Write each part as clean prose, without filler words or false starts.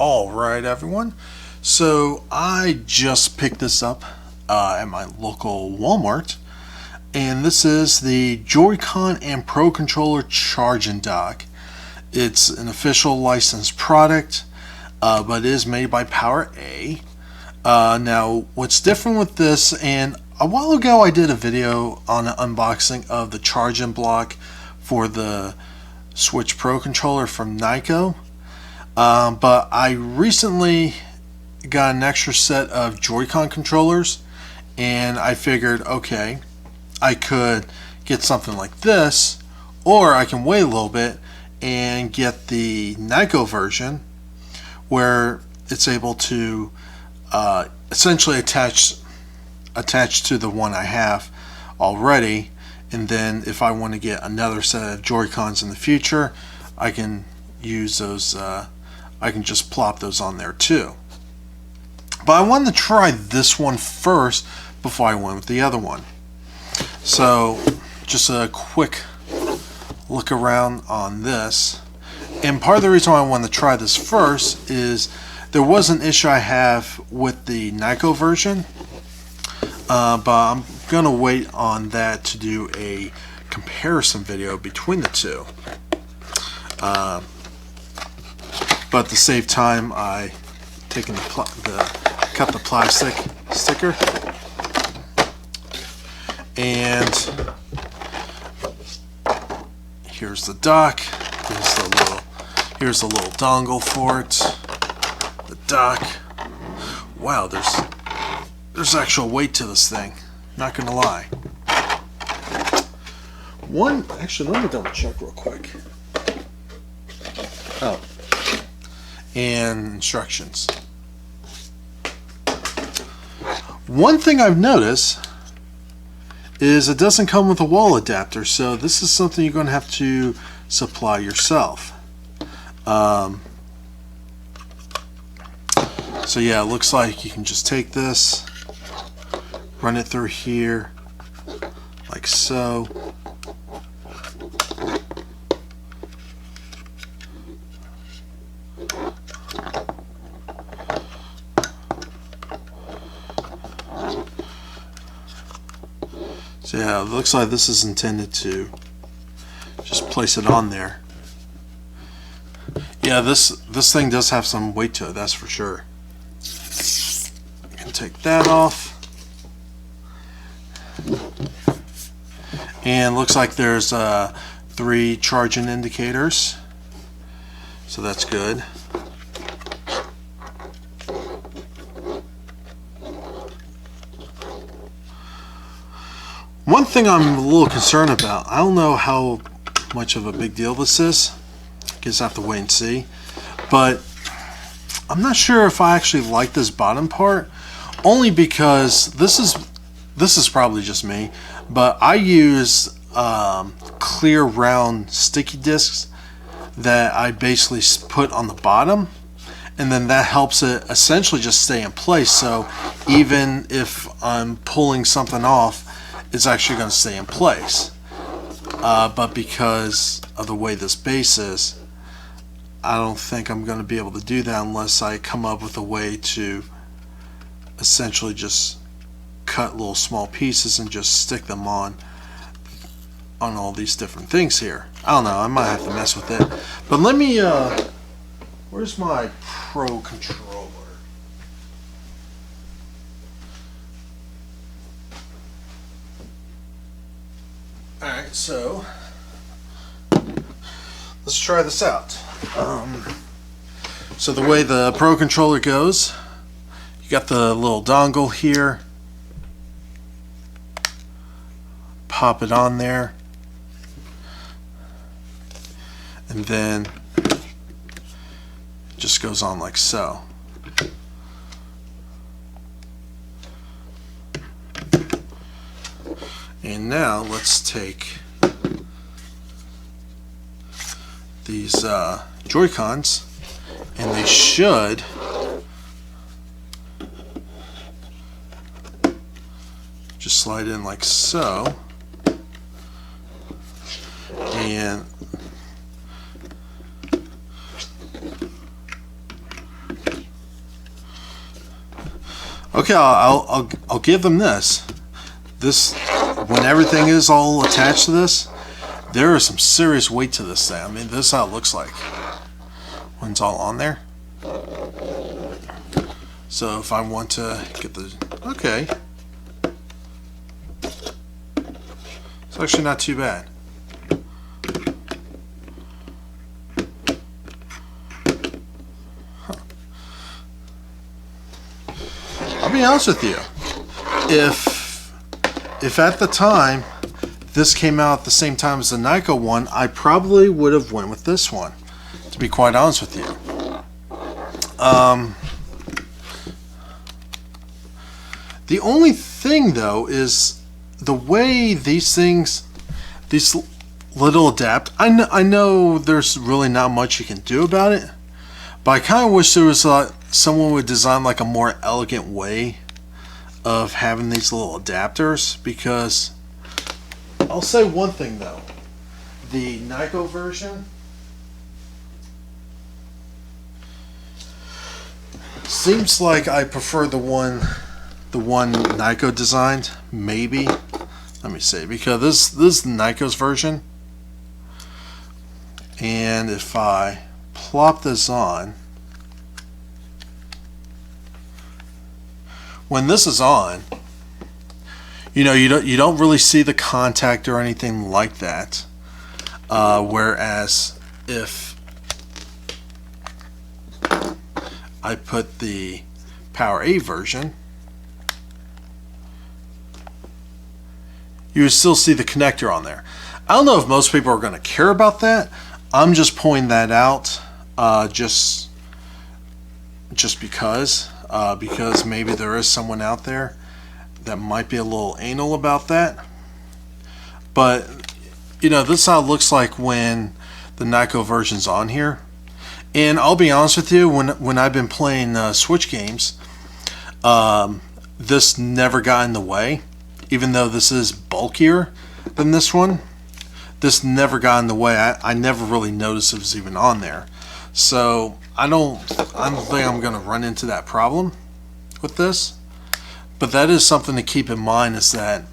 Alright everyone, so I just picked this up at my local Walmart, and this is the Joy-Con and Pro Controller charging dock. It's an official licensed product, but it is made by Power A. Now what's different with this, and a while ago I did a video on an unboxing of the charging block for the Switch Pro Controller from Nyko. But I recently got an extra set of Joy-Con controllers, and I figured, okay, I could get something like this, or I can wait a little bit and get the Nyko version where it's able to essentially attach to the one I have already, and then if I want to get another set of Joy-Cons in the future, I can use those. I can just plop those on there too. But I wanted to try this one first before I went with the other one. So just a quick look around on this. And part of the reason why I wanted to try this first is there was an issue I have with the Nyko version. But I'm going to wait on that to do a comparison video between the two. But to save time, I taken cut the plastic sticker, and here's the dock. Here's the little dongle for it. The dock. Wow, there's actual weight to this thing. Not gonna lie. Actually, let me double check real quick. Oh. And instructions. One thing I've noticed is it doesn't come with a wall adapter, so this is something you're going to have to supply yourself. So yeah, it looks like you can just take this, run it through here like so. So yeah, it looks like this is intended to just place it on there. Yeah, this thing does have some weight to it, that's for sure. You can take that off. And looks like there's 3 charging indicators. So that's good. One thing I'm a little concerned about, I don't know how much of a big deal this is. Guess I have to wait and see. But I'm not sure if I actually like this bottom part, only because this is probably just me, but I use clear round sticky discs that I basically put on the bottom, and then that helps it essentially just stay in place. So even if I'm pulling something off, it's actually going to stay in place. But because of the way this base is, I don't think I'm going to be able to do that unless I come up with a way to essentially just cut little small pieces and just stick them on all these different things here. I don't know, I might have to mess with it. But let me, where's my Pro Controller? Alright, so let's try this out. So the way the Pro Controller goes, you got the little dongle here, pop it on there, and then it just goes on like so. And now let's take these Joy-Cons, and they should just slide in like so, and Okay, I'll give them this. This, when everything is all attached to this, there is some serious weight to this thing. I mean, this is how it looks like when it's all on there. So if I want to get the, okay, it's actually not too bad. I'll be honest with you, if at the time this came out at the same time as the Nikon one, I probably would have went with this one, to be quite honest with you. The only thing though is the way these things, these little adapt, I know there's really not much you can do about it, but I kind of wish there was someone would design like a more elegant way of having these little adapters, because I'll say one thing though, the Nikon version seems like I prefer the one Nikon designed, maybe. Let me see, because this is Nikon's version, and if I plop this on, when this is on, you know, you don't really see the contact or anything like that. Whereas if I put the Power A version, you would still see the connector on there. I don't know if most people are going to care about that. I'm just pointing that out, just because maybe there is someone out there that might be a little anal about that. But you know, this is how it looks like when the Nikon version's on here. And I'll be honest with you, when I've been playing Switch games, this never got in the way. Even though this is bulkier than this one, this never got in the way. I never really noticed it was even on there. So I don't think I'm going to run into that problem with this. But that is something to keep in mind, is that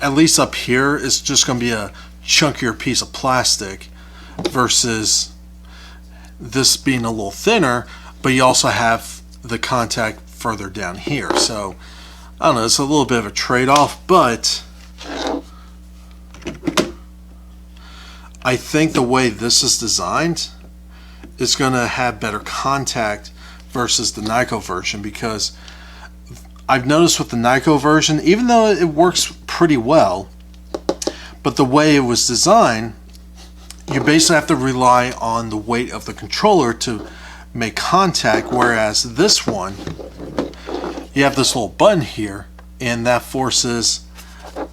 at least up here it's just going to be a chunkier piece of plastic versus this being a little thinner, but you also have the contact further down here. So I don't know, it's a little bit of a trade-off, but I think the way this is designed, it's going to have better contact versus the Nikon version, because I've noticed with the Nikon version, even though it works pretty well, but the way it was designed, you basically have to rely on the weight of the controller to make contact, whereas this one, you have this little button here, and that forces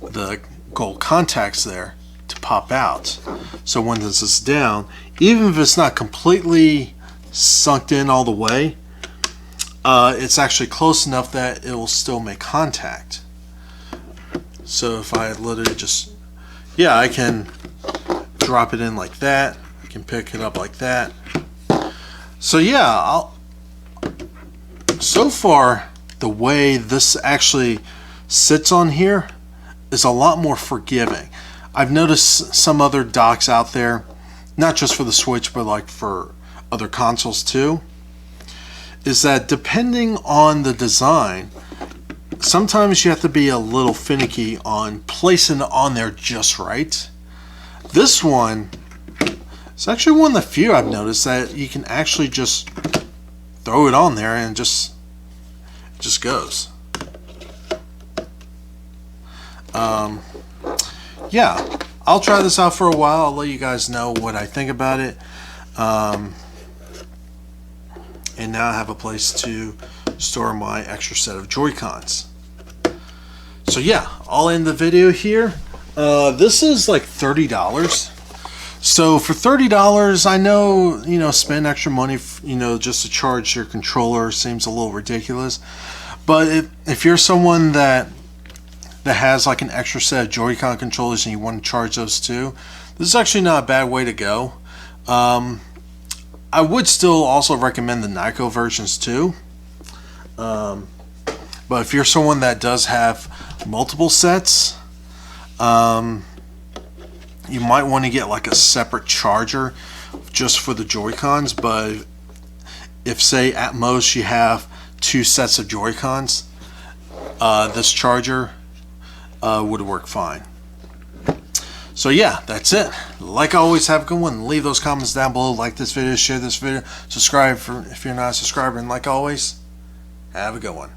the gold contacts there to pop out. So when this is down, even if it's not completely sunk in all the way, it's actually close enough that it will still make contact. So if I literally just, yeah, I can drop it in like that, I can pick it up like that. So yeah, so far the way this actually sits on here is a lot more forgiving. I've noticed some other docks out there, not just for the Switch, but like for other consoles too, is that depending on the design, sometimes you have to be a little finicky on placing it on there just right. This one, it's actually one of the few I've noticed that you can actually just throw it on there and it just goes. Yeah, I'll try this out for a while. I'll let you guys know what I think about it. And now I have a place to store my extra set of Joy-Cons. So yeah, I'll end the video here. This is like $30. So for $30, I know, you know, spend extra money, you know, just to charge your controller seems a little ridiculous. But if you're someone that has like an extra set of Joy-Con controllers and you want to charge those too, this is actually not a bad way to go. I would still also recommend the Nyko versions too. But if you're someone that does have multiple sets, you might want to get like a separate charger just for the Joy-Cons. But if, say, at most you have 2 sets of Joy-Cons, this charger would work fine. So yeah, that's it. Like always, have a good one. Leave those comments down below. Like this video, share this video, subscribe if you're not a subscriber, and like always, have a good one.